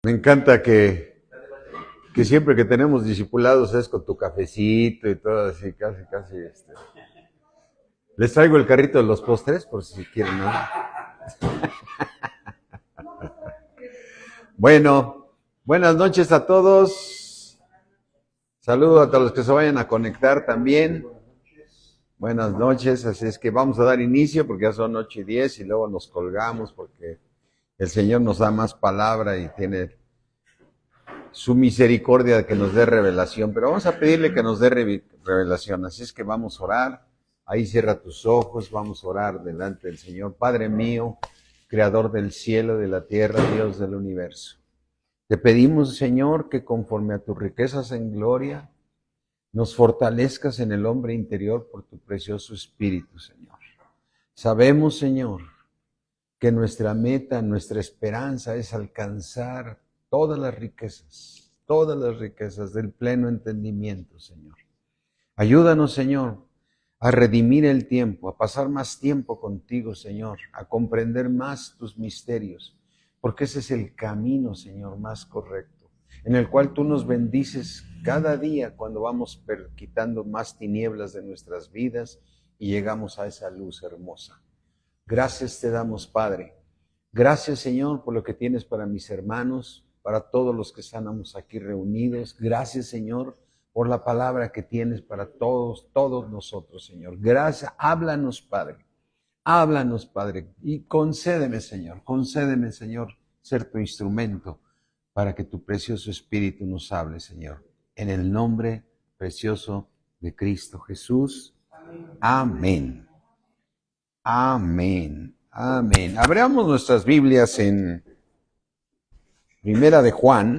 Me encanta que siempre que tenemos discipulados es con tu cafecito y todo así, casi. Les traigo el carrito de los postres por si quieren, ¿no? Bueno, buenas noches a todos. Saludo a todos los que se vayan a conectar también. Buenas noches, así es que vamos a dar inicio porque ya son 8:10 y luego nos colgamos porque el Señor nos da más palabra y tiene su misericordia de que nos dé revelación, pero vamos a pedirle que nos dé revelación, así es que vamos a orar, ahí cierra tus ojos, vamos a orar delante del Señor. Padre mío, Creador del cielo, de la tierra, Dios del universo, te pedimos, Señor, que conforme a tus riquezas en gloria, nos fortalezcas en el hombre interior por tu precioso Espíritu, Señor. Sabemos, Señor, que nuestra meta, nuestra esperanza es alcanzar todas las riquezas del pleno entendimiento, Señor. Ayúdanos, Señor, a redimir el tiempo, a pasar más tiempo contigo, Señor, a comprender más tus misterios, porque ese es el camino, Señor, más correcto, en el cual tú nos bendices cada día cuando vamos quitando más tinieblas de nuestras vidas y llegamos a esa luz hermosa. Gracias te damos, Padre. Gracias, Señor, por lo que tienes para mis hermanos, para todos los que estamos aquí reunidos. Gracias, Señor, por la palabra que tienes para todos nosotros, Señor. Gracias. Háblanos, Padre. Háblanos, Padre. Y concédeme, Señor, ser tu instrumento para que tu precioso Espíritu nos hable, Señor. En el nombre precioso de Cristo Jesús. Amén. Amén. Amén. Abramos nuestras Biblias en Primera de Juan.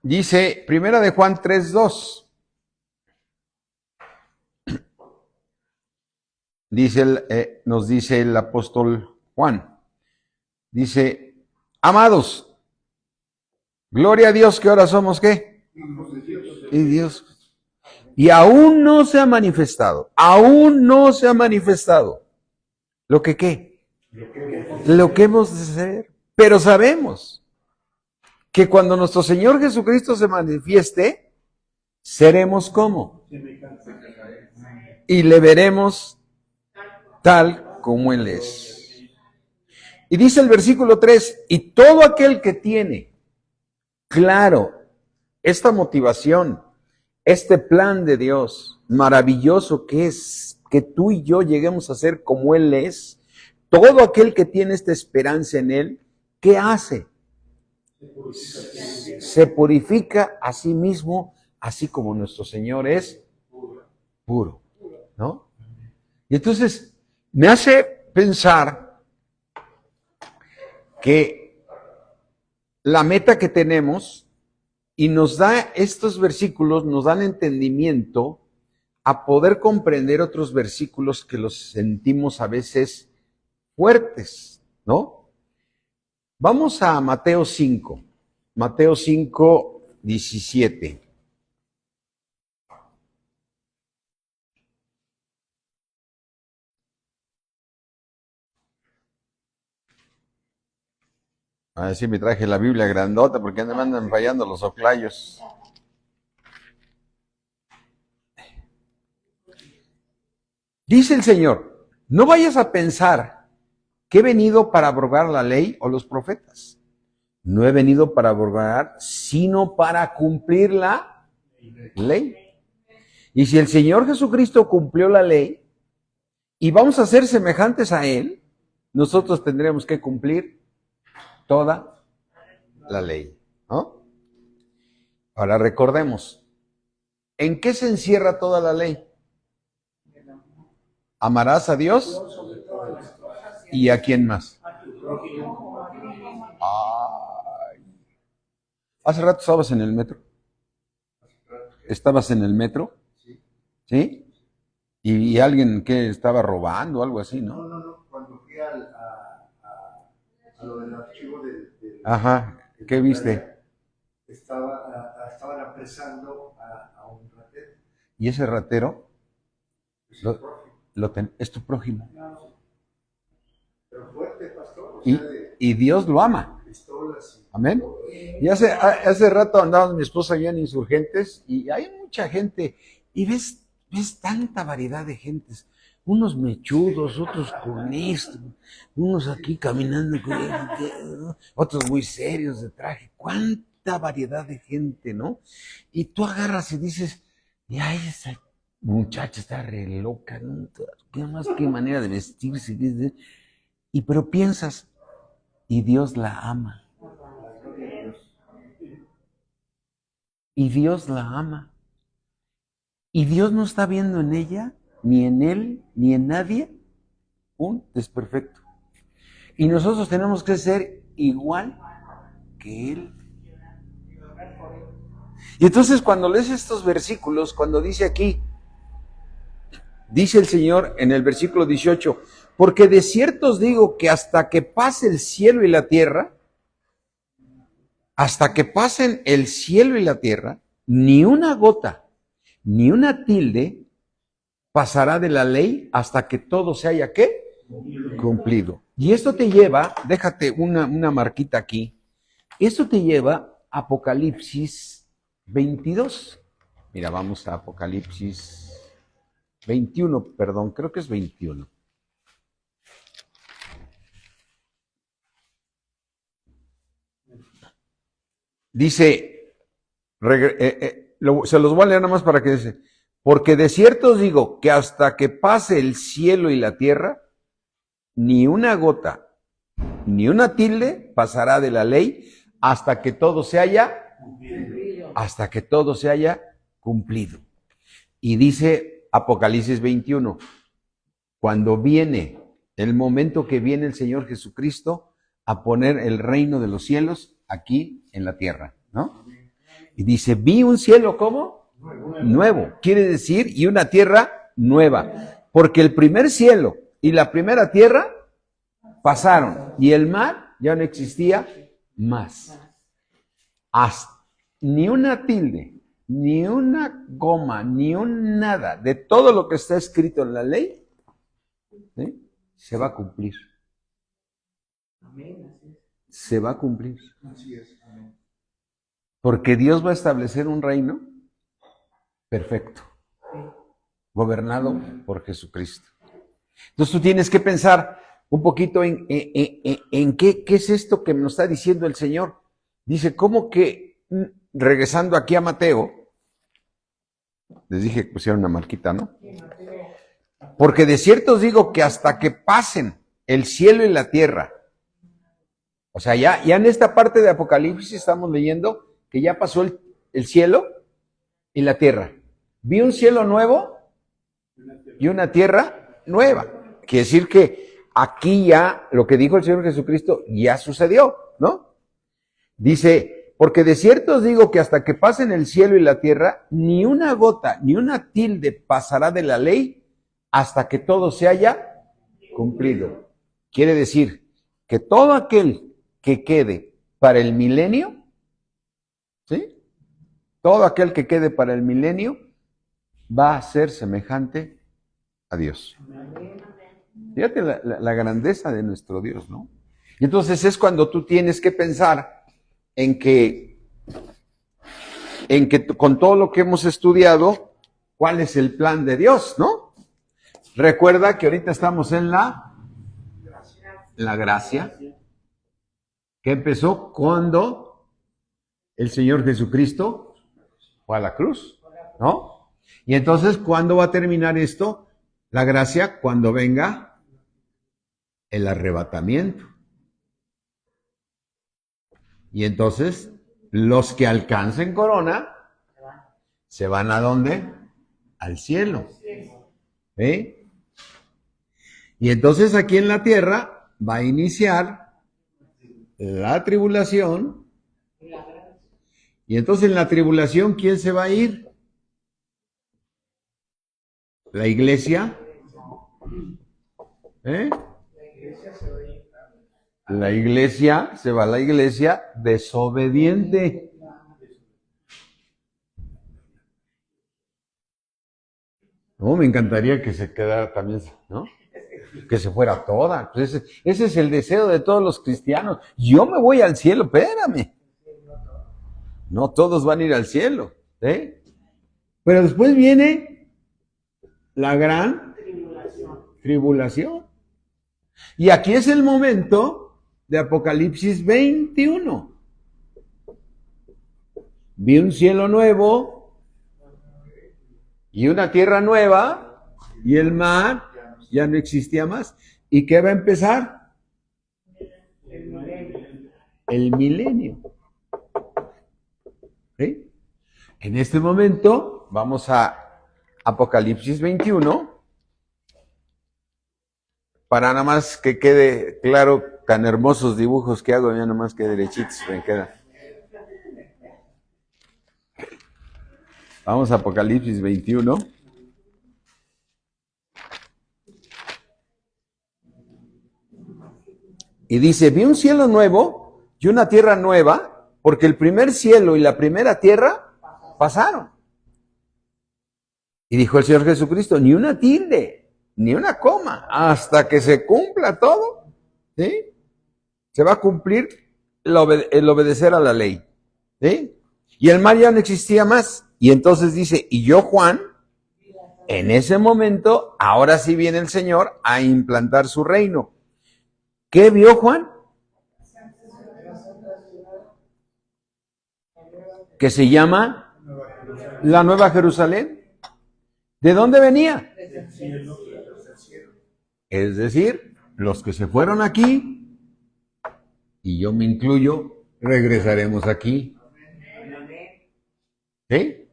Dice Primera de Juan 3:2. Nos dice el apóstol Juan. Dice, amados, gloria a Dios que ahora somos ¿qué? Y Dios. Y aún no se ha manifestado. ¿Lo que qué? Lo que hemos de ser. Pero sabemos que cuando nuestro Señor Jesucristo se manifieste, seremos como. Y le veremos tal como Él es. Y dice el versículo 3, y todo aquel que tiene claro esta motivación, este plan de Dios maravilloso que es que tú y yo lleguemos a ser como Él es, todo aquel que tiene esta esperanza en Él, ¿qué hace? Se purifica a sí mismo, así como nuestro Señor es puro, ¿no? Y entonces me hace pensar que la meta que tenemos y nos da estos versículos, nos dan entendimiento a poder comprender otros versículos que los sentimos a veces fuertes, ¿no? Vamos a Mateo 5, Mateo 5:17. A ver si me traje la Biblia grandota porque me andan fallando los oclayos. Dice el Señor, no vayas a pensar que he venido para abrogar la ley o los profetas. No he venido para abrogar, sino para cumplir la ley. Y si el Señor Jesucristo cumplió la ley y vamos a ser semejantes a Él, nosotros tendremos que cumplir toda la ley, ¿no? Ahora recordemos, ¿en qué se encierra toda la ley? Amarás a Dios y a quién más. Ay. Hace rato estabas en el metro. ¿Estabas en el metro? ¿Sí? Y alguien que estaba robando o algo así, ¿no? No. Cuando fui a lo del archivo del... Ajá. ¿Qué viste? estaban apresando a un ratero. Y ese ratero Es el prójimo. es tu prójimo. Pero fuerte, pastor. Y Dios lo ama. Pistolas. Amén. Y hace rato andábamos mi esposa y yo en Insurgentes y hay mucha gente y ves tanta variedad de gentes. Unos mechudos, otros con esto, unos aquí caminando, otros muy serios de traje. Cuánta variedad de gente, ¿no? Y tú agarras y dices, ay, esa muchacha está re loca, ¿no? Qué manera de vestirse. Pero piensas, y Dios la ama. Y Dios la ama. Y Dios no está viendo en ella, ni en él, ni en nadie, un desperfecto. Y nosotros tenemos que ser igual que él. Y entonces cuando lees estos versículos, cuando dice aquí, dice el Señor en el versículo 18, porque de cierto os digo que hasta que pase el cielo y la tierra, hasta que pasen el cielo y la tierra, ni una gota, ni una tilde pasará de la ley hasta que todo se haya, ¿qué? Cumplido. Y esto te lleva, déjate una marquita aquí, esto te lleva a Apocalipsis 22. Mira, vamos a Apocalipsis 21, perdón, creo que es 21. Dice, se los voy a leer nada más para que dice, porque de cierto os digo que hasta que pase el cielo y la tierra, ni una gota, ni una tilde pasará de la ley hasta que todo se haya cumplido. Hasta que todo se haya cumplido. Y dice Apocalipsis 21, cuando viene el momento que viene el Señor Jesucristo a poner el reino de los cielos aquí en la tierra, ¿no? Y dice, vi un cielo, ¿cómo? Nuevo. Quiere decir, y una tierra nueva. Porque el primer cielo y la primera tierra pasaron. Y el mar ya no existía más. Ni una tilde, ni una coma, ni un nada de todo lo que está escrito en la ley, ¿sí? Se va a cumplir. Se va a cumplir. Así es. Amén. Porque Dios va a establecer un reino perfecto, gobernado por Jesucristo. Entonces tú tienes que pensar un poquito en qué es esto que nos está diciendo el Señor. Dice, ¿cómo que, regresando aquí a Mateo, les dije que pusieron una marquita, ¿no? Porque de cierto os digo que hasta que pasen el cielo y la tierra, o sea, ya en esta parte de Apocalipsis estamos leyendo que ya pasó el cielo y la tierra. Vi un cielo nuevo y una tierra nueva. Quiere decir que aquí ya lo que dijo el Señor Jesucristo ya sucedió, ¿no? Dice, porque de cierto os digo que hasta que pasen el cielo y la tierra, ni una gota, ni una tilde pasará de la ley hasta que todo se haya cumplido. Quiere decir que todo aquel que quede para el milenio, ¿sí? Todo aquel que quede para el milenio va a ser semejante a Dios. Fíjate la grandeza de nuestro Dios, ¿no? Y entonces es cuando tú tienes que pensar en que con todo lo que hemos estudiado, ¿cuál es el plan de Dios, no? Recuerda que ahorita estamos en la gracia, que empezó cuando el Señor Jesucristo fue a la cruz, ¿no? Y entonces, ¿cuándo va a terminar esto? La gracia, cuando venga el arrebatamiento. Y entonces, los que alcancen corona, ¿se van a dónde? Al cielo. ¿Eh? Y entonces aquí en la tierra va a iniciar la tribulación. Y entonces en la tribulación, ¿quién se va a ir? La iglesia. ¿Eh? La iglesia, se va a la iglesia desobediente. No, me encantaría que se quedara también, ¿no? Que se fuera toda. Pues ese es el deseo de todos los cristianos. Yo me voy al cielo, espérame. No todos van a ir al cielo. ¿Eh? Pero después viene la gran tribulación. Y aquí es el momento de Apocalipsis 21. Vi un cielo nuevo y una tierra nueva y el mar ya no existía más. ¿Y qué va a empezar? El milenio. ¿Sí? En este momento vamos a Apocalipsis 21 para nada más que quede claro, tan hermosos dibujos que hago, ya nada más que derechitos me quedan. Vamos a Apocalipsis 21. Y dice, vi un cielo nuevo y una tierra nueva, porque el primer cielo y la primera tierra pasaron. Y dijo el Señor Jesucristo, ni una tilde, ni una coma, hasta que se cumpla todo, ¿sí? Se va a cumplir el obedecer a la ley, ¿sí? Y el mar ya no existía más. Y entonces dice, y yo, Juan, en ese momento, ahora sí viene el Señor a implantar su reino. ¿Qué vio Juan? Que se llama la Nueva Jerusalén. ¿De dónde venía? Es decir, los que se fueron aquí, y yo me incluyo, regresaremos aquí. ¿Sí?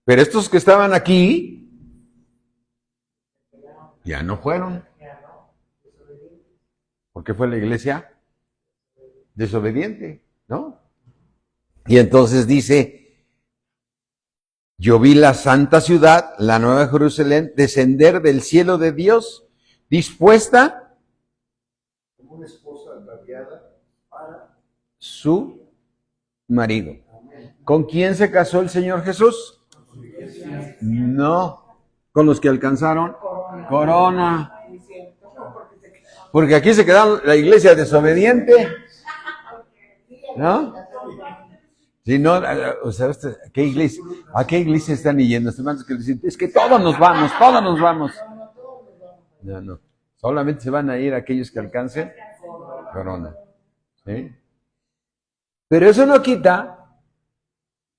Pero estos que estaban aquí, ya no fueron. Porque fue la iglesia desobediente, ¿no? Y entonces dice, yo vi la santa ciudad, la Nueva Jerusalén, descender del cielo de Dios, dispuesta como una esposa ataviada para su marido. ¿Con quién se casó el Señor Jesús? No, con los que alcanzaron corona. Porque aquí se quedaron la iglesia desobediente, ¿no? Si no, o sea, ¿a qué iglesia están yendo? Hermanos que dicen, es que todos nos vamos, todos nos vamos. No, no. Solamente se van a ir aquellos que alcancen corona. ¿Sí? Pero eso no quita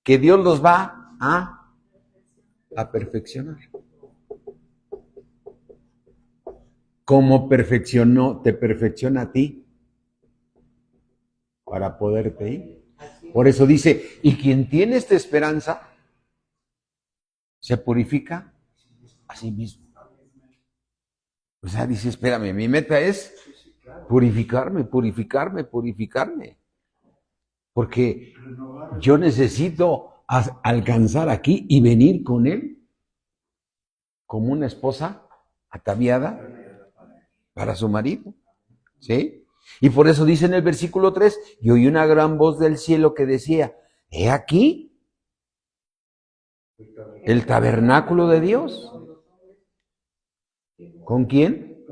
que Dios los va a perfeccionar. Como te perfecciona a ti para poderte ir. Por eso dice, y quien tiene esta esperanza se purifica a sí mismo. O sea, dice, espérame, mi meta es purificarme. Porque yo necesito alcanzar aquí y venir con él como una esposa ataviada para su marido. ¿Sí? Y por eso dice en el versículo 3, y oí una gran voz del cielo que decía, he aquí el tabernáculo de Dios. ¿Con quién?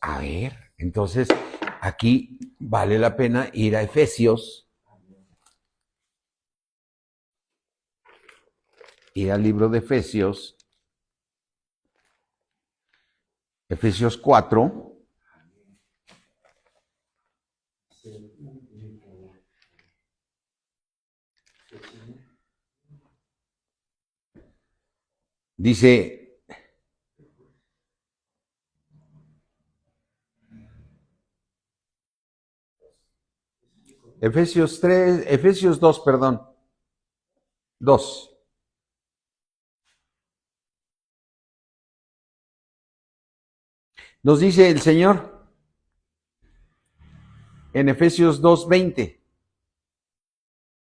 A ver, entonces aquí vale la pena ir a Efesios, ir al libro de Efesios, Efesios 4. Dice, Efesios 2, perdón, 2. Nos dice el Señor en Efesios 2:20,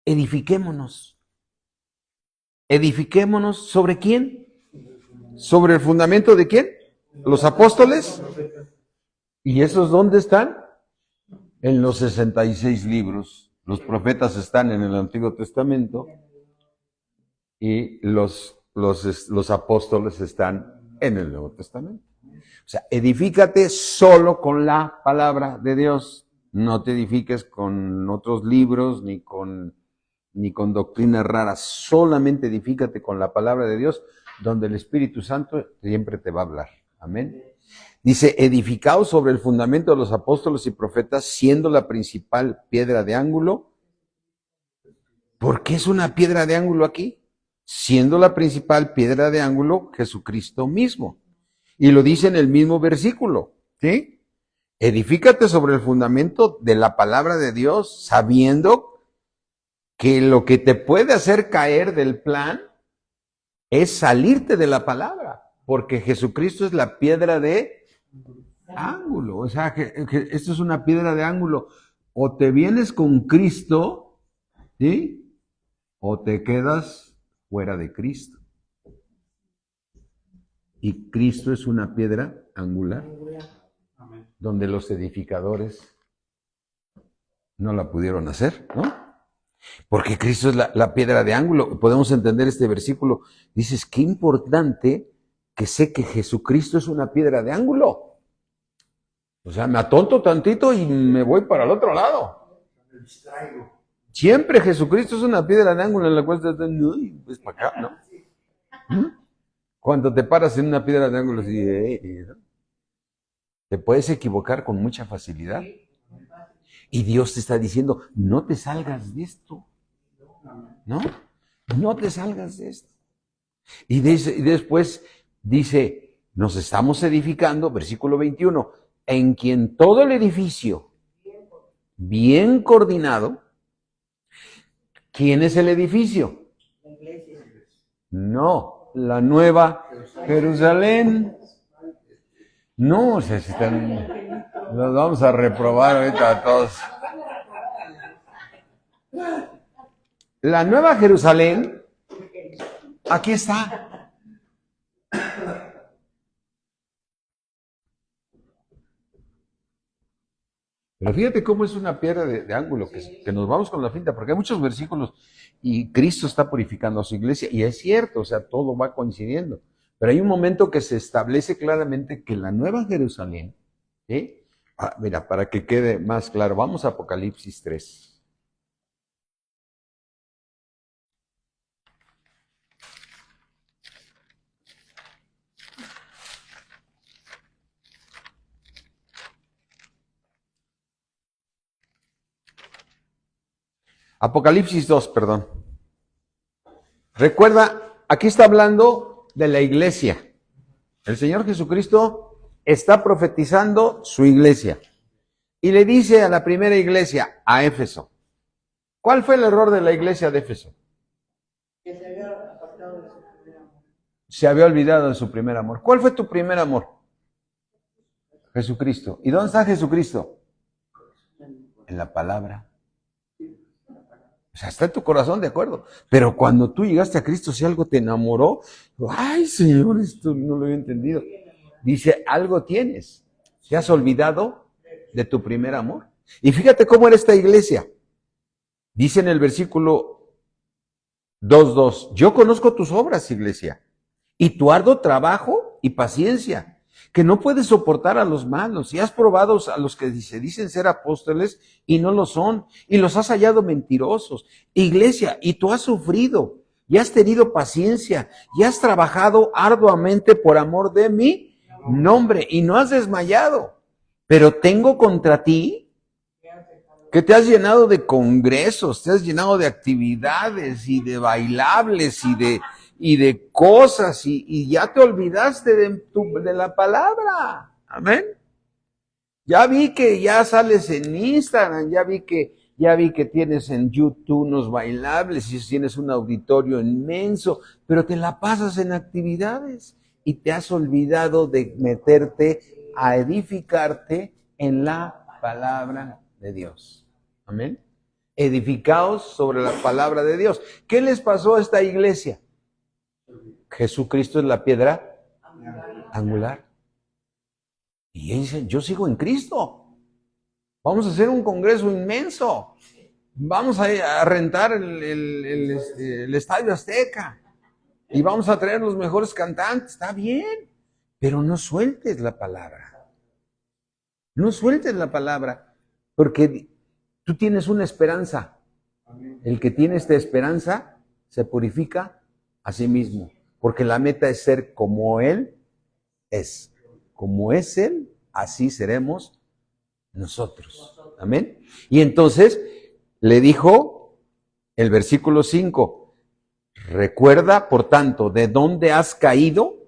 edifiquémonos. ¿Edifiquémonos sobre quién? ¿Sobre el fundamento de quién? ¿Los apóstoles? ¿Y esos dónde están? En los 66 libros. Los profetas están en el Antiguo Testamento y los los apóstoles están en el Nuevo Testamento. O sea, edifícate solo con la palabra de Dios. No te edifiques con otros libros ni con doctrinas raras. Solamente edifícate con la palabra de Dios, donde el Espíritu Santo siempre te va a hablar. Amén. Dice, edificaos sobre el fundamento de los apóstoles y profetas, siendo la principal piedra de ángulo. ¿Por qué es una piedra de ángulo aquí? Siendo la principal piedra de ángulo Jesucristo mismo. Y lo dice en el mismo versículo, ¿sí? Edifícate sobre el fundamento de la palabra de Dios, sabiendo que lo que te puede hacer caer del plan es salirte de la palabra, porque Jesucristo es la piedra de ángulo. O sea, que esto es una piedra de ángulo. O te vienes con Cristo, ¿sí? O te quedas fuera de Cristo. Y Cristo es una piedra angular, donde los edificadores no la pudieron hacer, ¿no? Porque Cristo es la piedra de ángulo. Podemos entender este versículo. Dices, qué importante que sé que Jesucristo es una piedra de ángulo. O sea, me atonto tantito y me voy para el otro lado. Me distraigo. Siempre Jesucristo es una piedra de ángulo en la cual estás dando, pues para acá, ¿no? Cuando te paras en una piedra de ángulo, te puedes equivocar con mucha facilidad. Y Dios te está diciendo, no te salgas de esto. ¿No? No te salgas de esto. Y después dice, nos estamos edificando, versículo 21, en quien todo el edificio, bien coordinado. ¿Quién es el edificio? La iglesia. No, la nueva Jerusalén. No, o sea, si están, los vamos a reprobar ahorita a todos. La nueva Jerusalén, aquí está. Pero fíjate cómo es una piedra de ángulo, que nos vamos con la finta, porque hay muchos versículos y Cristo está purificando a su iglesia, y es cierto, o sea, todo va coincidiendo. Pero hay un momento que se establece claramente que la nueva Jerusalén, ¿sí? Mira, para que quede más claro, vamos a Apocalipsis 3. Apocalipsis 2, perdón. Recuerda, aquí está hablando de la iglesia. El Señor Jesucristo está profetizando su iglesia. Y le dice a la primera iglesia, a Éfeso. ¿Cuál fue el error de la iglesia de Éfeso? Que se había apartado de su primer amor. Se había olvidado de su primer amor. ¿Cuál fue tu primer amor? Jesucristo. ¿Y dónde está Jesucristo? En la palabra. O sea, está en tu corazón, de acuerdo. Pero cuando tú llegaste a Cristo, si algo te enamoró, ay, Señor, esto no lo había entendido. Dice, algo tienes. ¿Te has olvidado de tu primer amor? Y fíjate cómo era esta iglesia. Dice en el versículo 2:2, yo conozco tus obras, iglesia, y tu arduo trabajo y paciencia, que no puedes soportar a los malos, y has probado a los que se dicen ser apóstoles y no lo son, y los has hallado mentirosos. Iglesia, y tú has sufrido, y has tenido paciencia, y has trabajado arduamente por amor de mi nombre, y no has desmayado. Pero tengo contra ti que te has llenado de congresos, te has llenado de actividades y de bailables y de cosas, y ya te olvidaste de la palabra. Amén. Ya vi que ya sales en Instagram, ya vi que tienes en YouTube unos bailables y tienes un auditorio inmenso, pero te la pasas en actividades y te has olvidado de meterte a edificarte en la palabra de Dios. Amén. Edificaos sobre la palabra de Dios. ¿Qué les pasó a esta iglesia? Jesucristo es la piedra angular. Y ellos dicen, yo sigo en Cristo. Vamos a hacer un congreso inmenso. Vamos a rentar el Estadio Azteca. Y vamos a traer los mejores cantantes, está bien, pero no sueltes la palabra. No sueltes la palabra, porque tú tienes una esperanza. El que tiene esta esperanza se purifica a sí mismo, porque la meta es ser como Él es. Como es Él, así seremos nosotros. Amén. Y entonces le dijo el versículo 5, recuerda, por tanto, de dónde has caído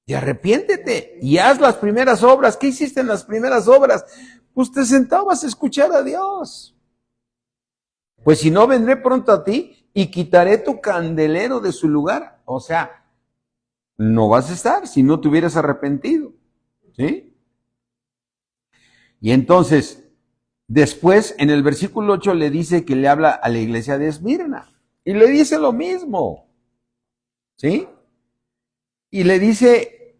y arrepiéntete y haz las primeras obras. ¿Qué hiciste en las primeras obras? Pues te sentabas a escuchar a Dios. Pues si no, vendré pronto a ti y quitaré tu candelero de su lugar. O sea, no vas a estar si no te hubieras arrepentido. ¿Sí? Y entonces, después, en el versículo 8 le dice que le habla a la iglesia de Esmirna. Y le dice lo mismo. ¿Sí? Y le dice,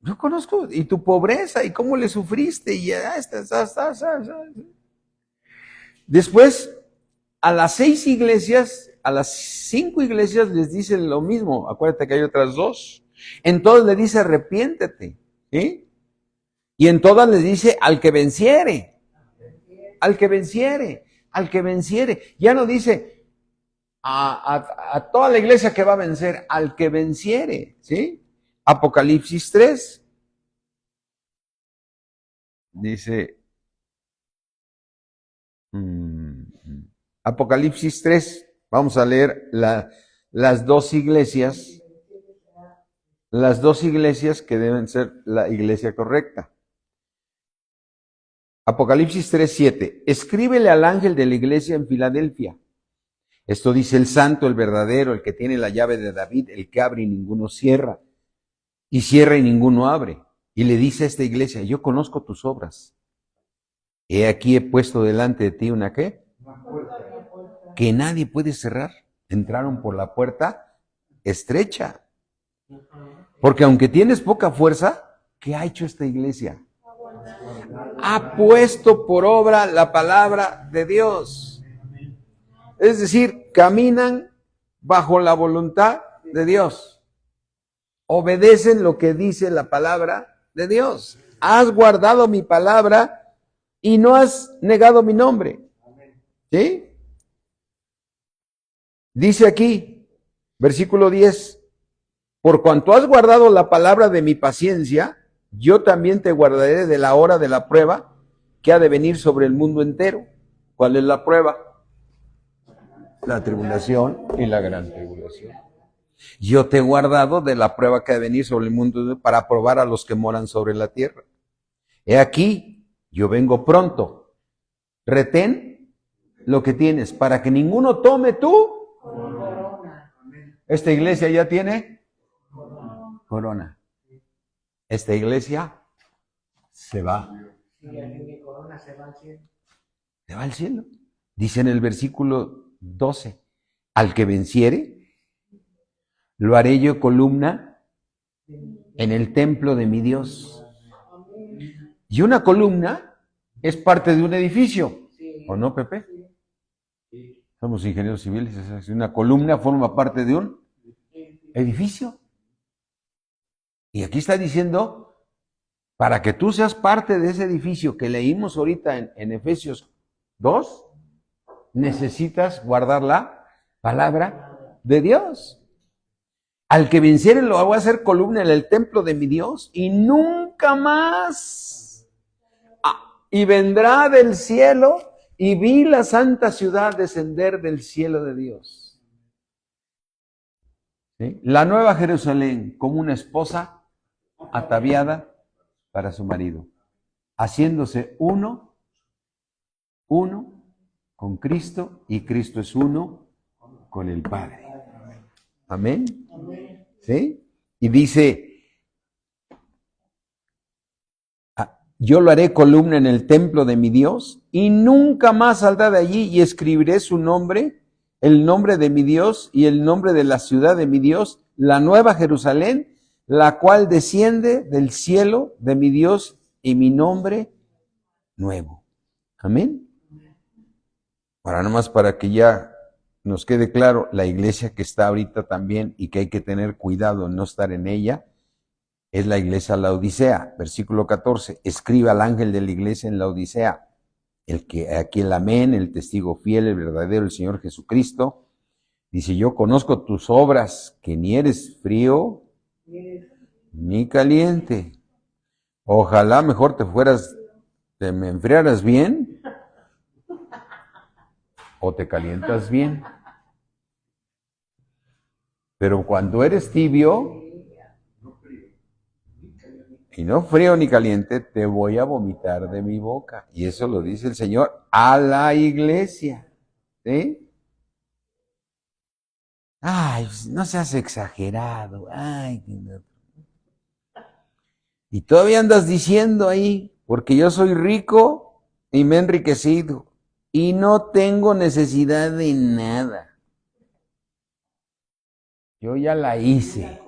yo conozco, y tu pobreza, y cómo le sufriste, y ya está. Después, a las 6 iglesias, a las 5 iglesias les dice lo mismo. Acuérdate que hay otras 2. En todas le dice arrepiéntete. ¿Sí? Y en todas les dice al que venciere. Al que venciere. Al que venciere. Ya no dice a toda la iglesia que va a vencer, al que venciere. ¿Sí? Apocalipsis 3. Dice... Apocalipsis 3, vamos a leer las dos iglesias que deben ser la iglesia correcta. Apocalipsis 3:7, escríbele al ángel de la iglesia en Filadelfia. Esto dice el santo, el verdadero, el que tiene la llave de David, el que abre y ninguno cierra, y cierra y ninguno abre. Y le dice a esta iglesia, yo conozco tus obras. He aquí he puesto delante de ti una ¿qué? Que nadie puede cerrar. Entraron por la puerta estrecha. Porque aunque tienes poca fuerza, ¿qué ha hecho esta iglesia? Ha puesto por obra la palabra de Dios. Es decir, caminan bajo la voluntad de Dios. Obedecen lo que dice la palabra de Dios. Has guardado mi palabra y no has negado mi nombre. ¿Sí? Dice aquí, versículo 10, por cuanto has guardado la palabra de mi paciencia, yo también te guardaré de la hora de la prueba que ha de venir sobre el mundo entero. ¿Cuál es la prueba? La tribulación y la gran tribulación. Yo te he guardado de la prueba que ha de venir sobre el mundo para probar a los que moran sobre la tierra. He aquí, yo vengo pronto. Retén lo que tienes para que ninguno tome tú. Esta iglesia ya tiene corona. Esta iglesia se va. Se va al cielo. Dice en el versículo 12, al que venciere, lo haré yo columna en el templo de mi Dios. Y una columna es parte de un edificio, ¿o no, Pepe? Somos ingenieros civiles. Una columna forma parte de un edificio. Y aquí está diciendo, para que tú seas parte de ese edificio que leímos ahorita en Efesios 2, necesitas guardar la palabra de Dios. Al que venciere lo voy a hacer columna en el templo de mi Dios y nunca más. Y vendrá del cielo y vi la santa ciudad descender del cielo de Dios. ¿Sí? La nueva Jerusalén como una esposa ataviada para su marido, haciéndose uno con Cristo y Cristo es uno con el Padre. Amén. ¿Sí? Y dice, yo lo haré columna en el templo de mi Dios y nunca más saldrá de allí y escribiré su nombre, el nombre de mi Dios y el nombre de la ciudad de mi Dios, la nueva Jerusalén, la cual desciende del cielo de mi Dios y mi nombre nuevo. Amén. Ahora nomás para que ya nos quede claro, la iglesia que está ahorita también y que hay que tener cuidado en no estar en ella, es la iglesia Laodicea. Versículo 14, escribe al ángel de la iglesia en Laodicea, aquí el amén, el testigo fiel, el verdadero, el Señor Jesucristo. Dice, yo conozco tus obras, que ni eres frío ni caliente. Ojalá mejor te me enfriaras bien o te calientas bien. Pero cuando eres tibio y no frío ni caliente, te voy a vomitar de mi boca. Y eso lo dice el Señor a la iglesia. ¿Sí? Ay, no seas exagerado. Ay, y todavía andas diciendo ahí, porque yo soy rico y me he enriquecido y no tengo necesidad de nada. Yo ya la hice.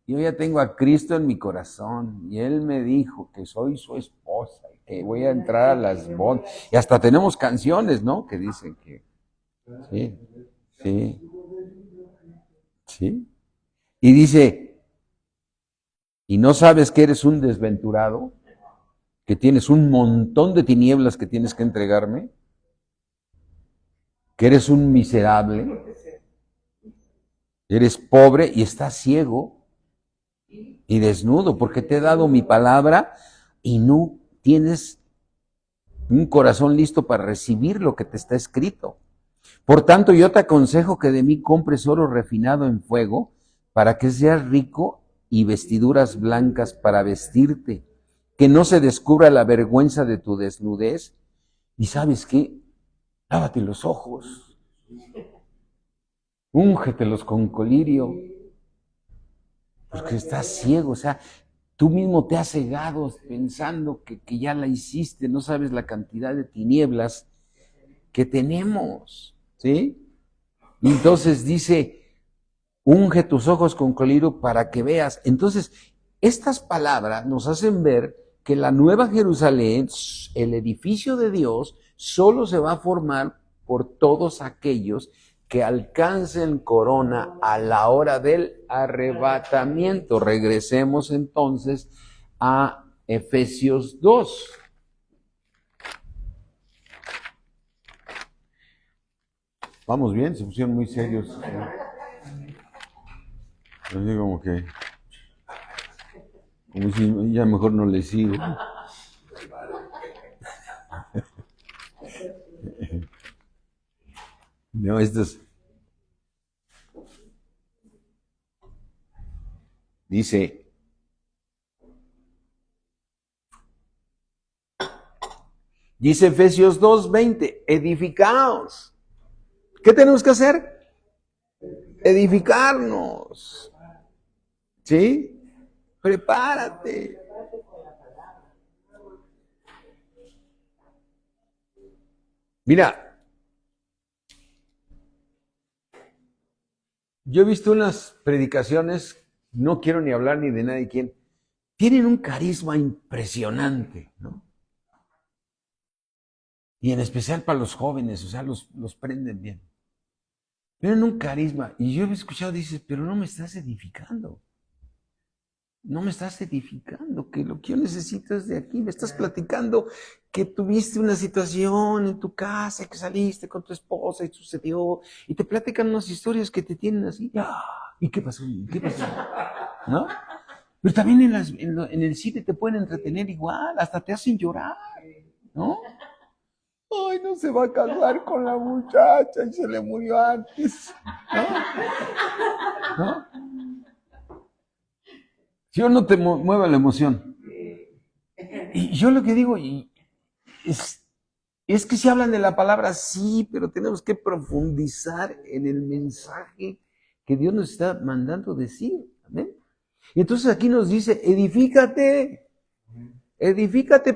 Yo ya tengo a Cristo en mi corazón y Él me dijo que soy su esposa y que voy a entrar a las bodas. Y hasta tenemos canciones, ¿no? Que dicen que... Sí, sí, sí. Y dice, ¿y no sabes que eres un desventurado? ¿Que tienes un montón de tinieblas que tienes que entregarme? ¿Que eres un miserable? ¿Eres pobre y estás ciego y desnudo? Porque te he dado mi palabra y no tienes un corazón listo para recibir lo que te está escrito. Por tanto, yo te aconsejo que de mí compres oro refinado en fuego para que seas rico y vestiduras blancas para vestirte, que no se descubra la vergüenza de tu desnudez. ¿Y sabes qué? Lávate los ojos, úngetelos con colirio, porque estás ciego, o sea, tú mismo te has cegado pensando que ya la hiciste, no sabes la cantidad de tinieblas que tenemos, ¿sí? Y entonces dice, unge tus ojos con colirio para que veas. Entonces, estas palabras nos hacen ver que la Nueva Jerusalén, el edificio de Dios, solo se va a formar por todos aquellos que alcancen corona a la hora del arrebatamiento. Regresemos entonces a Efesios 2. Vamos bien, se pusieron muy serios. Así como si ya mejor no les sigo. No, estos. Dice, Efesios 2:20, edificaos. ¿Qué tenemos que hacer? Edificarnos. ¿Sí? Prepárate. Mira, yo he visto unas predicaciones, no quiero ni hablar ni de nadie quién, tienen un carisma impresionante, ¿no? Y en especial para los jóvenes, o sea, los prenden bien. Tienen un carisma, y yo he escuchado, dices, pero no me estás edificando. No me estás edificando, que lo que yo necesito es de aquí. Me estás platicando que tuviste una situación en tu casa, que saliste con tu esposa y sucedió, y te platican unas historias que te tienen así. ¿Y qué pasó? ¿Qué pasó? ¿No? Pero también en el cine te pueden entretener igual, hasta te hacen llorar, ¿no? Ay, no se va a casar con la muchacha y se le murió antes, ¿no? ¿No? ¿Sí o no te mueve la emoción? Y yo lo que digo es que si hablan de la palabra, sí, pero tenemos que profundizar en el mensaje que Dios nos está mandando decir. ¿Amén? Y entonces aquí nos dice, edifícate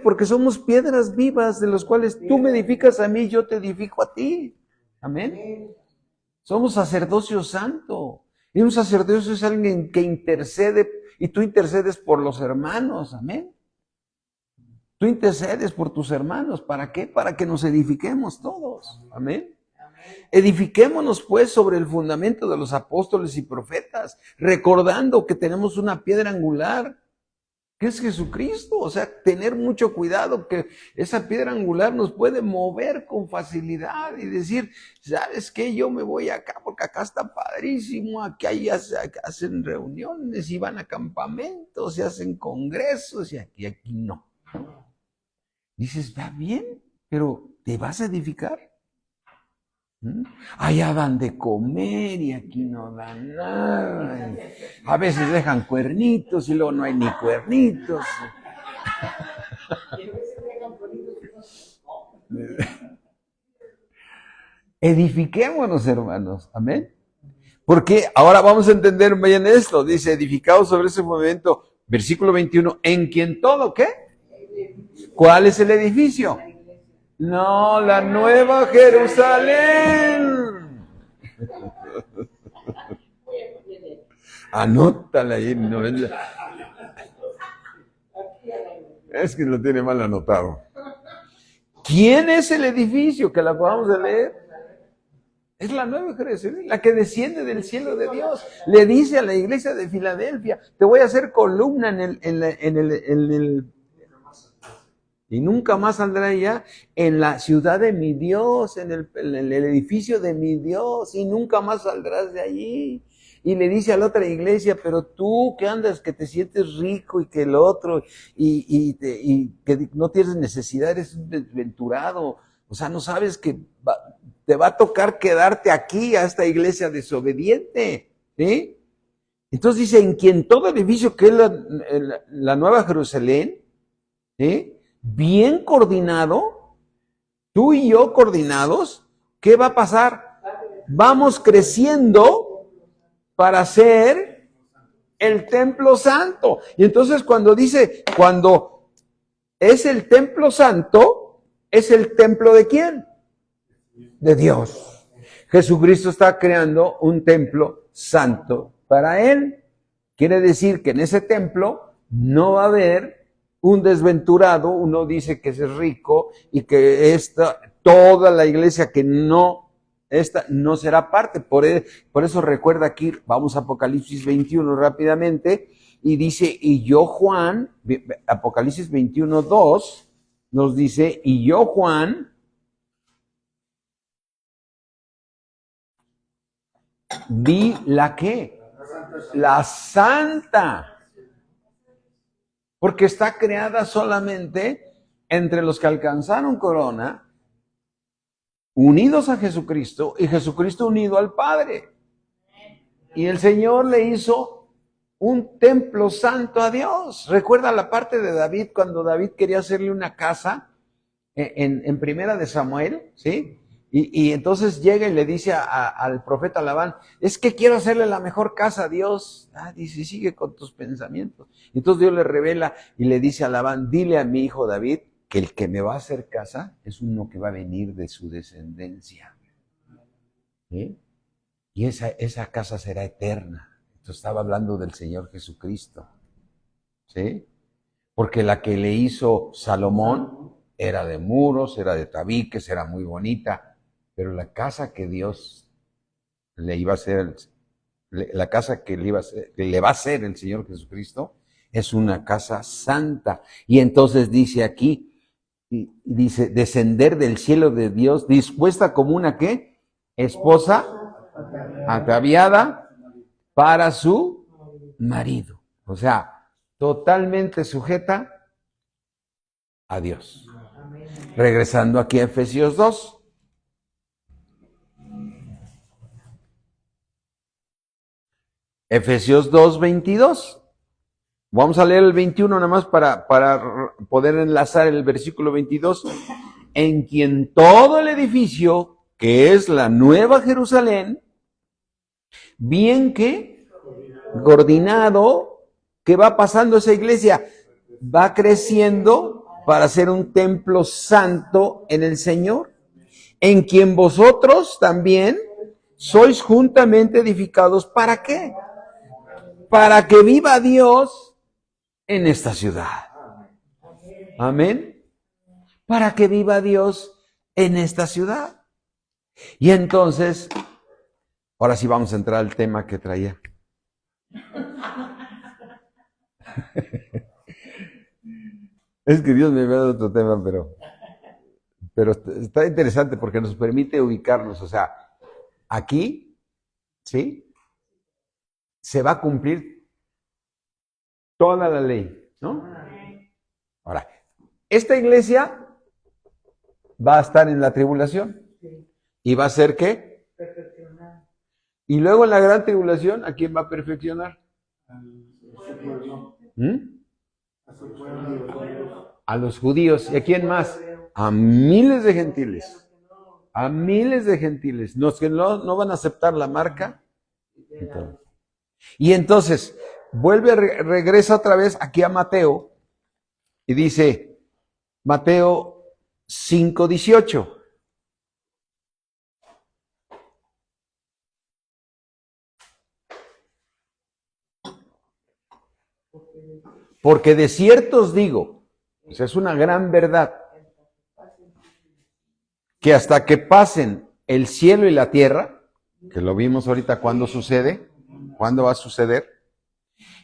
porque somos piedras vivas de las cuales tú me edificas a mí, yo te edifico a ti. Amén. Somos sacerdocio santo. Y un sacerdocio es alguien que intercede y tú intercedes por los hermanos. Amén. Tú intercedes por tus hermanos. ¿Para qué? Para que nos edifiquemos todos. Amén. Edifiquémonos pues sobre el fundamento de los apóstoles y profetas, recordando que tenemos una piedra angular, que es Jesucristo. O sea, tener mucho cuidado, que esa piedra angular nos puede mover con facilidad y decir, ¿sabes qué? Yo me voy acá porque acá está padrísimo, aquí hacen reuniones y van a campamentos y hacen congresos y aquí no. Dices, va bien, pero ¿te vas a edificar? Allá dan de comer y aquí no dan nada. A veces dejan cuernitos y luego no hay ni cuernitos. Edifiquémonos, hermanos. Amén. Porque ahora vamos a entender bien esto. Dice, edificados sobre ese momento, versículo 21, en quien todo, ¿qué? ¿Cuál es el edificio? No, la Nueva Jerusalén. Anótala ahí. No, es que lo tiene mal anotado. ¿Quién es el edificio? Que la podamos leer. Es la Nueva Jerusalén, la que desciende del cielo de Dios. Le dice a la iglesia de Filadelfia, te voy a hacer columna en el y nunca más saldrá allá, en la ciudad de mi Dios, en el edificio de mi Dios, y nunca más saldrás de allí. Y le dice a la otra iglesia, pero tú que andas, que te sientes rico y que el otro, y que no tienes necesidad, eres un desventurado. O sea, no sabes que te va a tocar quedarte aquí a esta iglesia desobediente. ¿Sí? Entonces dice, en quien todo edificio que es la Nueva Jerusalén, ¿sí? Bien coordinado, tú y yo coordinados, ¿qué va a pasar? Vamos creciendo para ser el templo santo. Y entonces cuando dice, cuando es el templo santo, ¿es el templo de quién? De Dios. Jesucristo está creando un templo santo para Él. Quiere decir que en ese templo no va a haber un desventurado. Uno dice que es rico y que toda la iglesia que no, esta no será parte. Por eso recuerda aquí, vamos a Apocalipsis 21 rápidamente, y dice, y yo Juan, Apocalipsis 21:2, nos dice, y yo Juan, vi la ¿qué? La santa. Porque está creada solamente entre los que alcanzaron corona, unidos a Jesucristo, y Jesucristo unido al Padre. Y el Señor le hizo un templo santo a Dios. Recuerda la parte de David, cuando David quería hacerle una casa en Primera de Samuel, ¿sí? Y entonces llega y le dice al profeta Labán, es que quiero hacerle la mejor casa a Dios. Dice, sigue con tus pensamientos. Y entonces Dios le revela y le dice a Labán, dile a mi hijo David que el que me va a hacer casa es uno que va a venir de su descendencia. ¿Sí? Y esa casa será eterna. Esto estaba hablando del Señor Jesucristo. ¿Sí? Porque la que le hizo Salomón era de muros, era de tabiques, era muy bonita. Pero la casa que Dios le iba a hacer, la casa que le va a hacer el Señor Jesucristo, es una casa santa. Y entonces dice aquí, dice, descender del cielo de Dios, dispuesta como una ¿qué? Esposa ataviada para su marido. O sea, totalmente sujeta a Dios. Regresando aquí a Efesios 2. Efesios 2:22. Vamos a leer el 21 nada más para poder enlazar el versículo 22. En quien todo el edificio, que es la Nueva Jerusalén, bien que coordinado, ¿qué va pasando esa iglesia? Va creciendo para ser un templo santo en el Señor, en quien vosotros también sois juntamente edificados. ¿Para qué? Para que viva Dios en esta ciudad. Amén. Para que viva Dios en esta ciudad. Y entonces, ahora sí vamos a entrar al tema que traía. Es que Dios me había dado otro tema, pero está interesante porque nos permite ubicarnos. O sea, aquí, ¿sí? Se va a cumplir toda la ley, ¿no? Ahora, esta iglesia va a estar en la tribulación. ¿Y va a ser qué? Perfeccionar. Y luego en la gran tribulación, ¿a quién va a perfeccionar? A los judíos. ¿Y a quién más? A miles de gentiles. A miles de gentiles. Los que no van a aceptar la marca. Y entonces, regresa otra vez aquí a Mateo y dice, Mateo 5:18. Porque de cierto os digo, o sea, es una gran verdad, que hasta que pasen el cielo y la tierra, que lo vimos ahorita cuando sucede, cuándo va a suceder,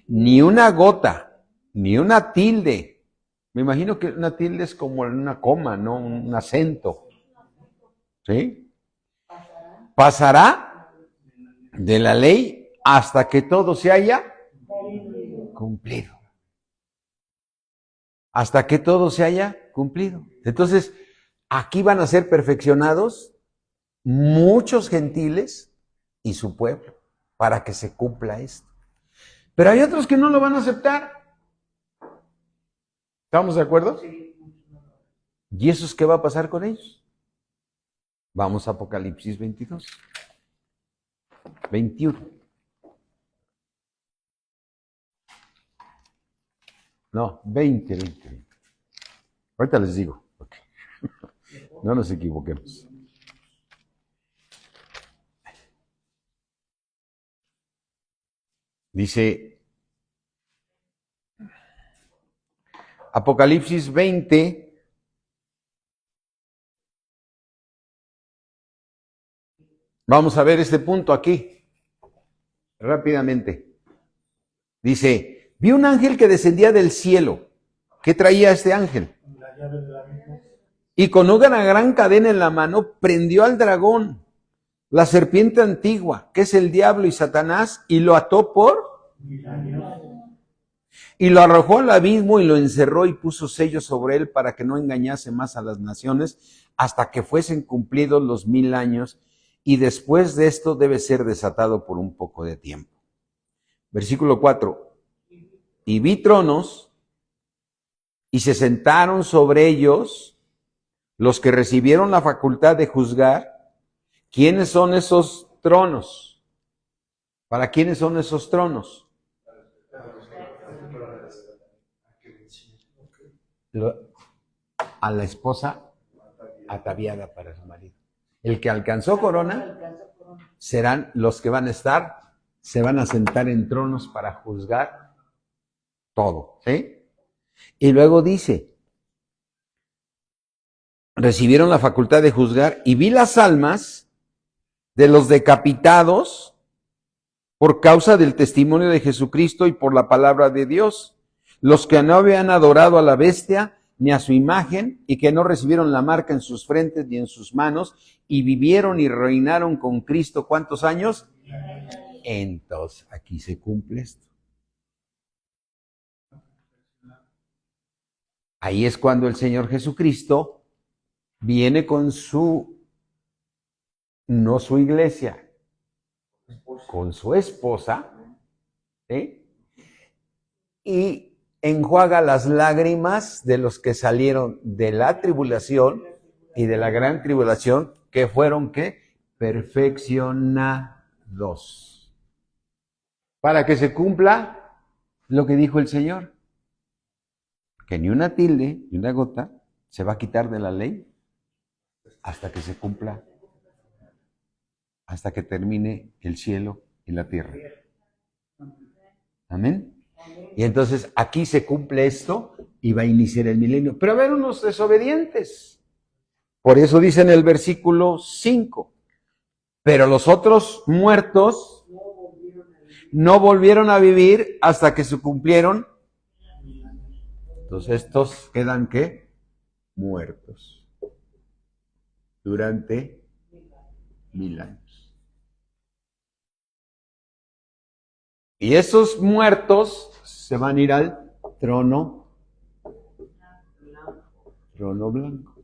ni una gota, ni una tilde, me imagino que una tilde es como una coma, no un acento, ¿sí? Pasará de la ley hasta que todo se haya cumplido. Hasta que todo se haya cumplido. Entonces, aquí van a ser perfeccionados muchos gentiles y su pueblo para que se cumpla esto. Pero hay otros que no lo van a aceptar. ¿Estamos de acuerdo? ¿Y eso es qué va a pasar con ellos? Vamos a Apocalipsis 22. 21. No, 20. Ahorita les digo. Okay. No nos equivoquemos. Dice Apocalipsis 20. Vamos a ver este punto aquí. Rápidamente. Dice, vi un ángel que descendía del cielo. ¿Qué traía este ángel? Y con una gran cadena en la mano prendió al dragón, la serpiente antigua, que es el diablo y Satanás, y lo ató por 1000 años. Y lo arrojó al abismo y lo encerró y puso sellos sobre él para que no engañase más a las naciones hasta que fuesen cumplidos los 1000 años. Y después de esto debe ser desatado por un poco de tiempo. Versículo 4. Y vi tronos, y se sentaron sobre ellos los que recibieron la facultad de juzgar. ¿Quiénes son esos tronos? ¿Para quiénes son esos tronos? A la esposa ataviada para su marido. El que alcanzó corona serán los que van a estar, se van a sentar en tronos para juzgar todo, ¿sí? Y luego dice, recibieron la facultad de juzgar y vi las almas de los decapitados por causa del testimonio de Jesucristo y por la palabra de Dios, los que no habían adorado a la bestia ni a su imagen y que no recibieron la marca en sus frentes ni en sus manos y vivieron y reinaron con Cristo. ¿Cuántos años? Entonces, aquí se cumple esto. Ahí es cuando el Señor Jesucristo viene con no su iglesia, con su esposa, ¿sí? Y enjuaga las lágrimas de los que salieron de la tribulación y de la gran tribulación, que fueron, ¿qué? Perfeccionados. Para que se cumpla lo que dijo el Señor. Que ni una tilde, ni una gota, se va a quitar de la ley hasta que se cumpla, hasta que termine el cielo y la tierra. Amén. Y entonces aquí se cumple esto y va a iniciar el milenio. Pero va a haber unos desobedientes. Por eso dice en el versículo 5, Pero los otros muertos no volvieron a vivir hasta que se cumplieron. Entonces estos quedan ¿qué? Muertos. Durante 1000 años. Y esos muertos se van a ir al trono blanco.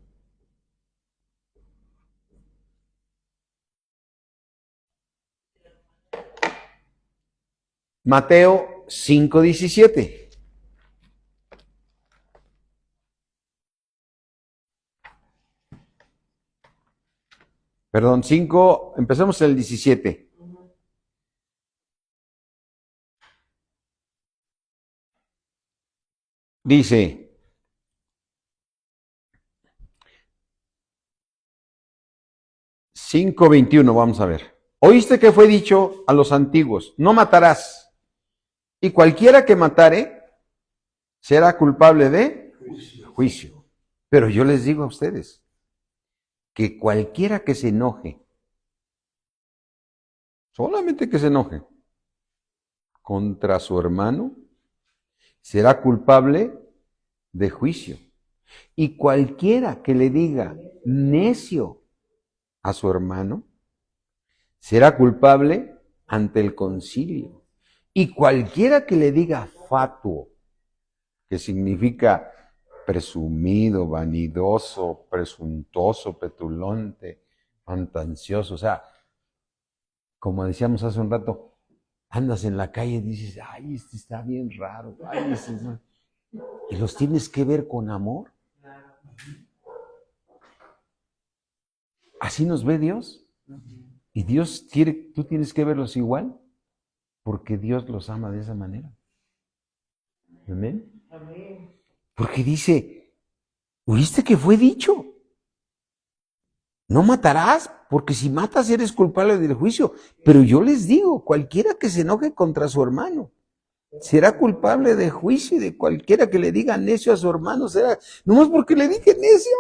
Mateo 5:17. Perdón, 5, empecemos el 17. Dice, (5:21) vamos a ver. Oíste que fue dicho a los antiguos, no matarás, y cualquiera que matare será culpable de juicio. Pero yo les digo a ustedes, que cualquiera que se enoje, solamente que se enoje contra su hermano, será culpable de juicio. Y cualquiera que le diga necio a su hermano, será culpable ante el concilio. Y cualquiera que le diga fatuo, que significa presumido, vanidoso, presuntuoso, petulante, fantasioso, o sea, como decíamos hace un rato, andas en la calle y dices, ay, este está bien raro, ay, y los tienes que ver con amor. Así nos ve Dios. Y Dios quiere, tú tienes que verlos igual, porque Dios los ama de esa manera. ¿Amén? Porque dice, ¿oíste que fue dicho? No matarás, porque si matas eres culpable del juicio. Pero yo les digo, cualquiera que se enoje contra su hermano será culpable de juicio, y de cualquiera que le diga necio a su hermano será, nomás porque le dije necio,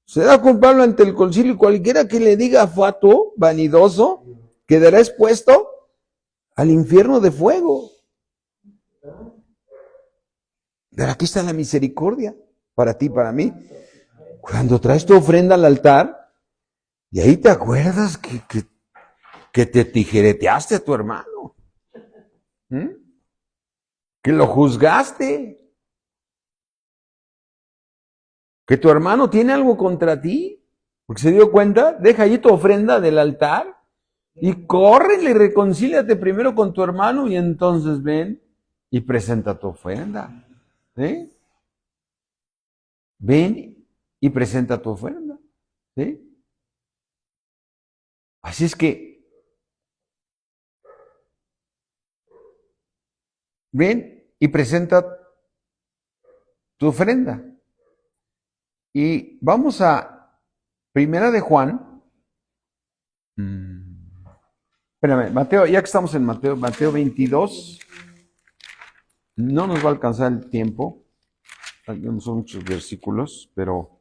será culpable ante el concilio. Y cualquiera que le diga fatuo, vanidoso, quedará expuesto al infierno de fuego. Pero aquí está la misericordia para ti, para mí. Cuando traes tu ofrenda al altar, y ahí te acuerdas que te tijereteaste a tu hermano, que lo juzgaste, que tu hermano tiene algo contra ti, porque se dio cuenta, deja ahí tu ofrenda del altar y córrele y reconcíliate primero con tu hermano y entonces ven y presenta tu ofrenda. ¿Sí? Ven y presenta tu ofrenda. ¿Sí? Así es que, ven y presenta tu ofrenda. Y vamos a Primera de Juan. Espérame, Mateo, ya que estamos en Mateo 22. No nos va a alcanzar el tiempo. No son muchos versículos, pero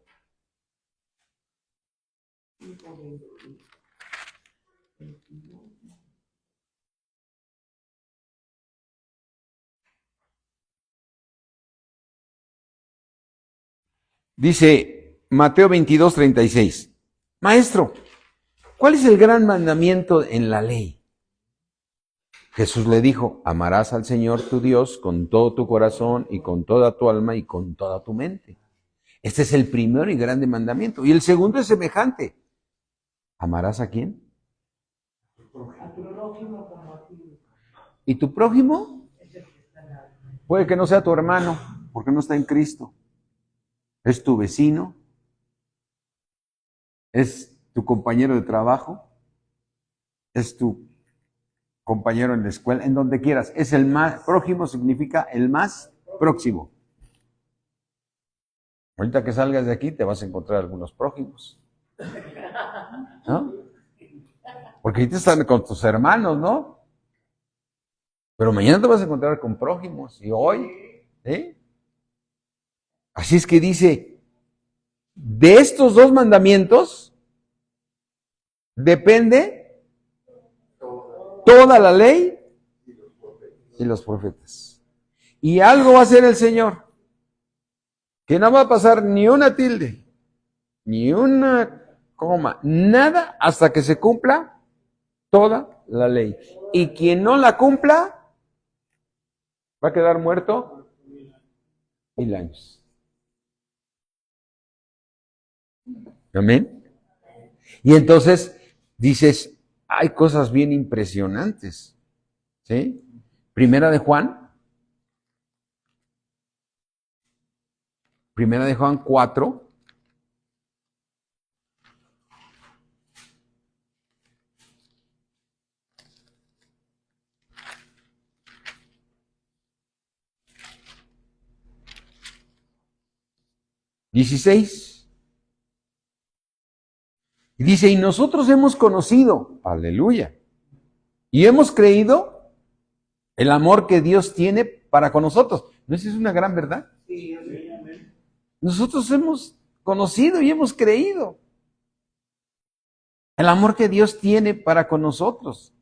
dice Mateo 22:36. Maestro, ¿cuál es el gran mandamiento en la ley? Jesús le dijo, amarás al Señor tu Dios con todo tu corazón y con toda tu alma y con toda tu mente. Este es el primero y grande mandamiento. Y el segundo es semejante. ¿Amarás a quién? ¿Y tu prójimo? Puede que no sea tu hermano, porque no está en Cristo. Es tu vecino, es tu compañero de trabajo, es tu compañero en la escuela, en donde quieras. Es el más prójimo, significa el más próximo. Ahorita que salgas de aquí te vas a encontrar algunos prójimos, ¿no? Porque ahorita están con tus hermanos, ¿no? Pero mañana te vas a encontrar con prójimos, y hoy, ¿eh? Así es que dice, de estos dos mandamientos depende toda la ley y los profetas. Y algo va a hacer el Señor, que no va a pasar ni una tilde, ni una coma, nada hasta que se cumpla toda la ley. Y quien no la cumpla va a quedar muerto 1000 años. Amén. Y entonces dices, hay cosas bien impresionantes. ¿Sí? Primera de Juan 4. ...16... y dice, y nosotros hemos conocido, aleluya, y hemos creído el amor que Dios tiene para con nosotros. ¿No es una gran verdad? Sí, amén. Nosotros hemos conocido y hemos creído el amor que Dios tiene para con nosotros.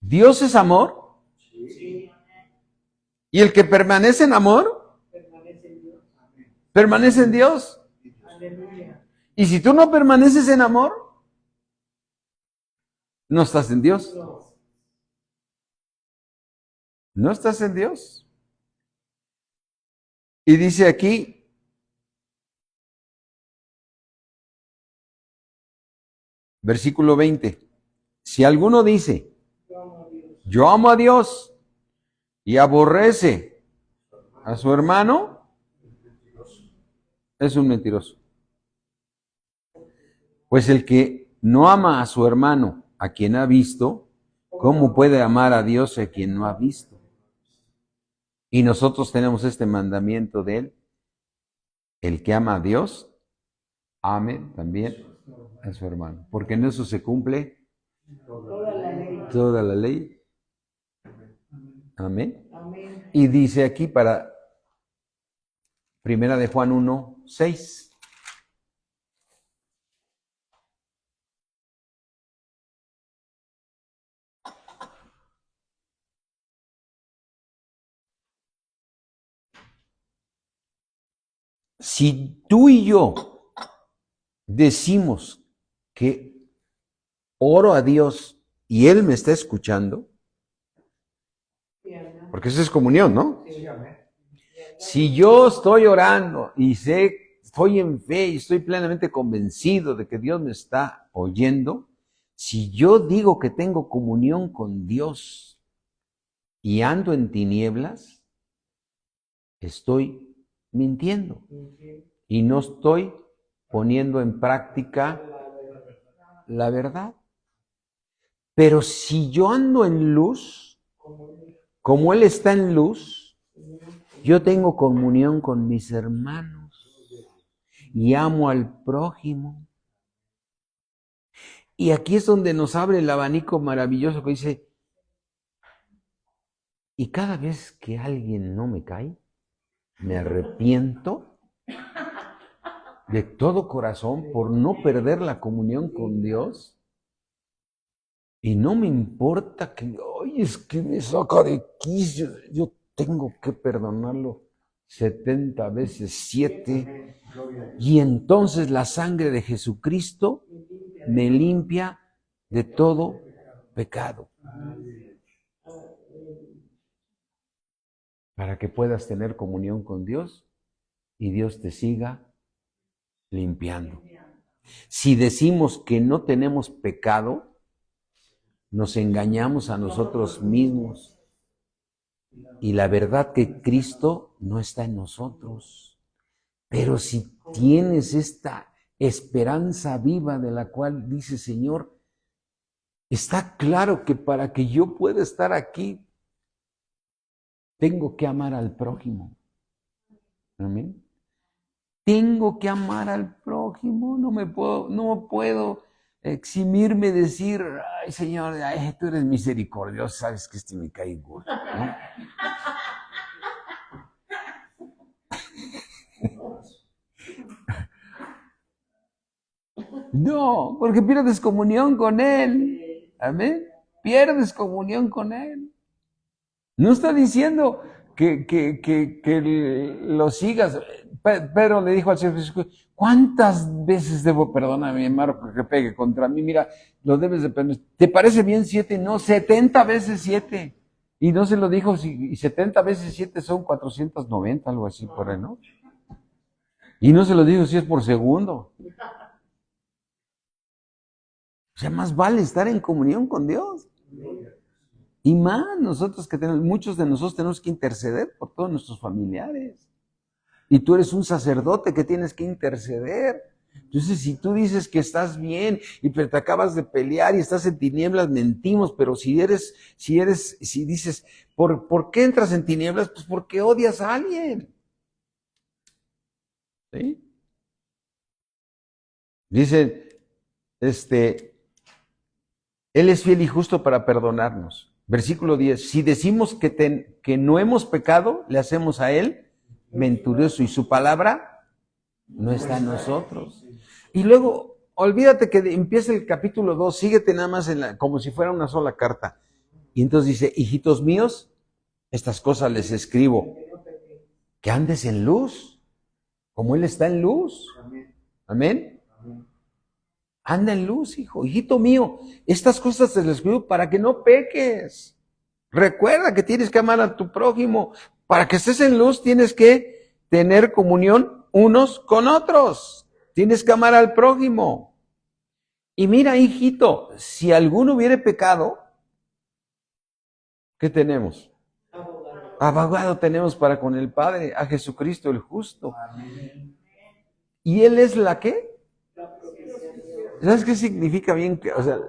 Dios es amor. Sí. Y el que permanece en amor, Permanece en Dios. permanece en Dios. Aleluya. Y si tú no permaneces en amor, no estás en Dios. No. No estás en Dios. Y dice aquí, versículo 20, si alguno dice, Yo amo a Dios. yo amo a Dios y aborrece a su hermano, es un mentiroso. Pues el que no ama a su hermano, a quien ha visto, ¿cómo puede amar a Dios a quien no ha visto? Y nosotros tenemos este mandamiento de él, el que ama a Dios, ame también a su hermano, porque en eso se cumple Toda la ley. toda la ley. Amén. Amén. Y dice aquí para Primera de Juan 1:6. Si tú y yo decimos que oro a Dios y Él me está escuchando, Sí, amén. porque eso es comunión, ¿no? Sí, amén. Si yo estoy orando y estoy en fe y estoy plenamente convencido de que Dios me está oyendo, si yo digo que tengo comunión con Dios y ando en tinieblas, estoy mintiendo y no estoy poniendo en práctica la verdad. Pero si yo ando en luz, como Él está en luz, yo tengo comunión con mis hermanos y amo al prójimo. Y aquí es donde nos abre el abanico maravilloso que dice, y cada vez que alguien no me cae, me arrepiento de todo corazón por no perder la comunión con Dios. Y no me importa que, ay, es que me saca de quicio, yo tengo que perdonarlo 70 veces 7. Y entonces la sangre de Jesucristo me limpia de todo pecado. Para que puedas tener comunión con Dios y Dios te siga limpiando. Si decimos que no tenemos pecado, nos engañamos a nosotros mismos y la verdad que Cristo no está en nosotros. Pero si tienes esta esperanza viva de la cual dice Señor, está claro que para que yo pueda estar aquí, tengo que amar al prójimo. Amén. Tengo que amar al prójimo, no puedo eximirme de decir, ay Señor, ay, tú eres misericordioso, sabes que me cae gordo, ¿no? No, porque pierdes comunión con Él. Amén. Pierdes comunión con Él. No está diciendo que lo sigas. Pedro le dijo al Señor Jesús, ¿cuántas veces debo perdonar a mi hermano que pegue contra mí? Mira, lo debes de perdonar. ¿Te parece bien 7? No, 70 veces 7. Y no se lo dijo, y 70 veces 7 son 490, algo así por ahí, ¿no? Y no se lo dijo si es por segundo. O sea, más vale estar en comunión con Dios. Y más nosotros que tenemos, muchos de nosotros tenemos que interceder por todos nuestros familiares. Y tú eres un sacerdote que tienes que interceder. Entonces, si tú dices que estás bien y te acabas de pelear y estás en tinieblas, mentimos. Pero si dices, ¿por qué entras en tinieblas? Pues porque odias a alguien. ¿Sí? Dice, Él es fiel y justo para perdonarnos. Versículo 10, si decimos que no hemos pecado, le hacemos a Él mentiroso y su palabra no está en nosotros. Y luego, olvídate que empieza el capítulo 2, síguete nada más como si fuera una sola carta. Y entonces dice, hijitos míos, estas cosas les escribo, que andes en luz, como Él está en luz. Amén. Anda en luz, hijito mío. Estas cosas te las escribo para que no peques. Recuerda que tienes que amar a tu prójimo. Para que estés en luz tienes que tener comunión unos con otros. Tienes que amar al prójimo. Y mira, hijito, si alguno hubiere pecado, ¿qué tenemos? Abogado tenemos para con el Padre, a Jesucristo el justo. ¿Y Él es la qué? ¿Sabes qué significa bien? O sea,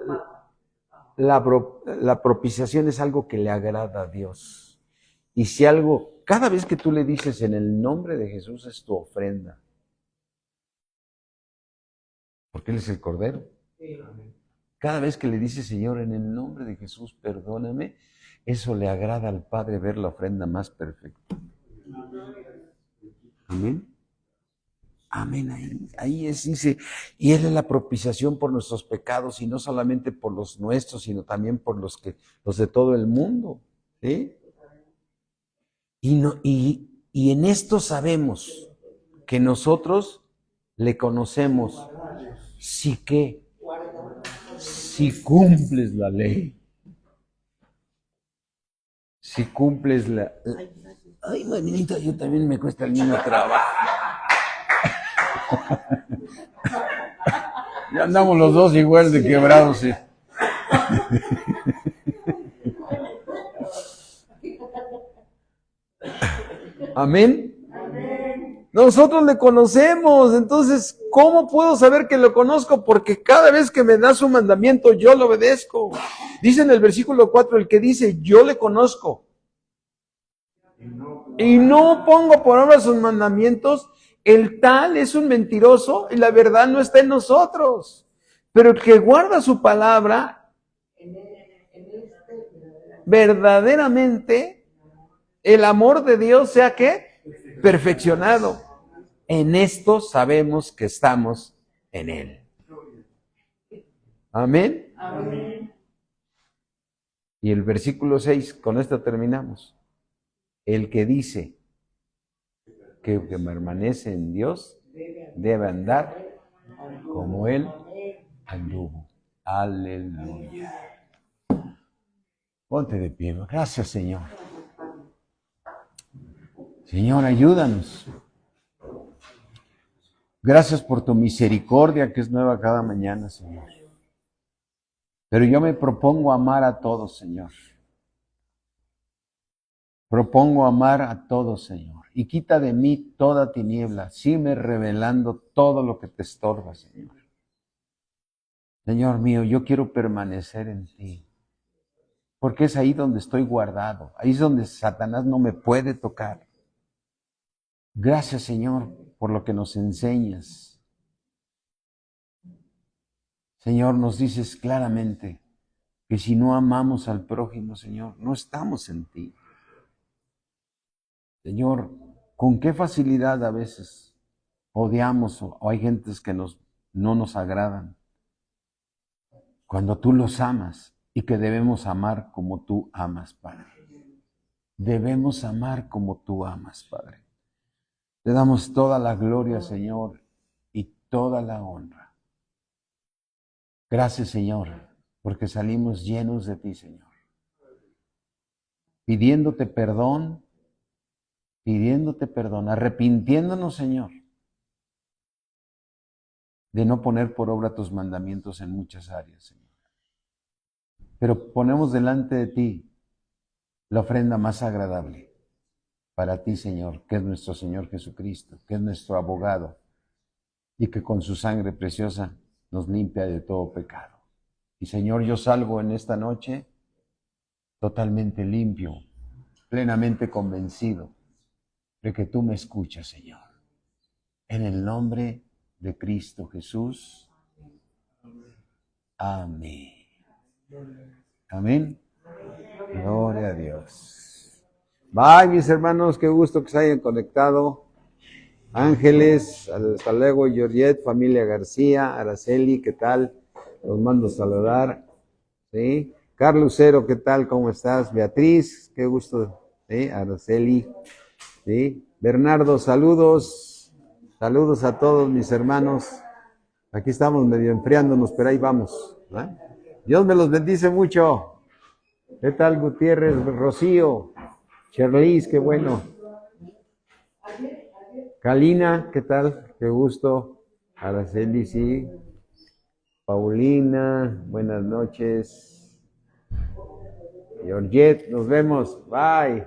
la propiciación es algo que le agrada a Dios. Y si algo, cada vez que tú le dices en el nombre de Jesús es tu ofrenda. Porque Él es el Cordero. Cada vez que le dices, Señor, en el nombre de Jesús, perdóname, eso le agrada al Padre ver la ofrenda más perfecta. Amén. Amén, ahí dice, y Él es la propiciación por nuestros pecados, y no solamente por los nuestros, sino también por los de todo el mundo, ¿sí? Y en esto sabemos que nosotros le conocemos, si cumples la ley, si cumples ay, manita, yo también me cuesta el mismo trabajo. Ya andamos los dos igual de quebrados. ¿Sí? Amén. Nosotros le conocemos, entonces, ¿cómo puedo saber que lo conozco? Porque cada vez que me da su mandamiento, yo lo obedezco. Dice en el versículo 4, el que dice, yo le conozco, y no pongo por obra sus mandamientos, el tal es un mentiroso y la verdad no está en nosotros. Pero el que guarda su palabra, verdaderamente, el amor de Dios sea ¿qué? Perfeccionado. En esto sabemos que estamos en Él. Amén. Amén. Y el versículo 6, con esto terminamos. El que dice que permanece en Dios debe andar como Él anduvo. Aleluya. Ponte de pie. Gracias, Señor. Señor, ayúdanos. Gracias por tu misericordia que es nueva cada mañana, Señor. Pero yo me propongo amar a todos, Señor. Propongo amar a todos, Señor. Y quita de mí toda tiniebla. Sígueme revelando todo lo que te estorba, Señor. Señor mío, yo quiero permanecer en ti. Porque es ahí donde estoy guardado. Ahí es donde Satanás no me puede tocar. Gracias, Señor, por lo que nos enseñas. Señor, nos dices claramente que si no amamos al prójimo, Señor, no estamos en ti. Señor, con qué facilidad a veces odiamos o hay gentes que nos no nos agradan. Cuando tú los amas y que debemos amar como tú amas, Padre. Debemos amar como tú amas, Padre. Te damos toda la gloria, Señor, y toda la honra. Gracias, Señor, porque salimos llenos de ti, Señor. Pidiéndote perdón, arrepintiéndonos, Señor, de no poner por obra tus mandamientos en muchas áreas, Señor. Pero ponemos delante de ti la ofrenda más agradable para ti, Señor, que es nuestro Señor Jesucristo, que es nuestro abogado y que con su sangre preciosa nos limpia de todo pecado. Y Señor, yo salgo en esta noche totalmente limpio, plenamente convencido de que tú me escuchas, Señor. En el nombre de Cristo Jesús. Amén. Amén. Gloria a Dios. Bye, mis hermanos, qué gusto que se hayan conectado. Ángeles, hasta luego, Georgette, familia García, Araceli, ¿qué tal? Los mando a saludar. ¿Sí? Carlos Cero, ¿qué tal? ¿Cómo estás? Beatriz, qué gusto. ¿Sí? Araceli. ¿Sí? Bernardo, saludos. Saludos a todos mis hermanos. Aquí estamos medio enfriándonos, pero ahí vamos. ¿Eh? Dios me los bendice mucho. ¿Qué tal, Gutiérrez, Rocío? Charlize, qué bueno. Kalina, ¿qué tal? Qué gusto. Araceli, sí. Paulina, buenas noches. Georgette, nos vemos. Bye.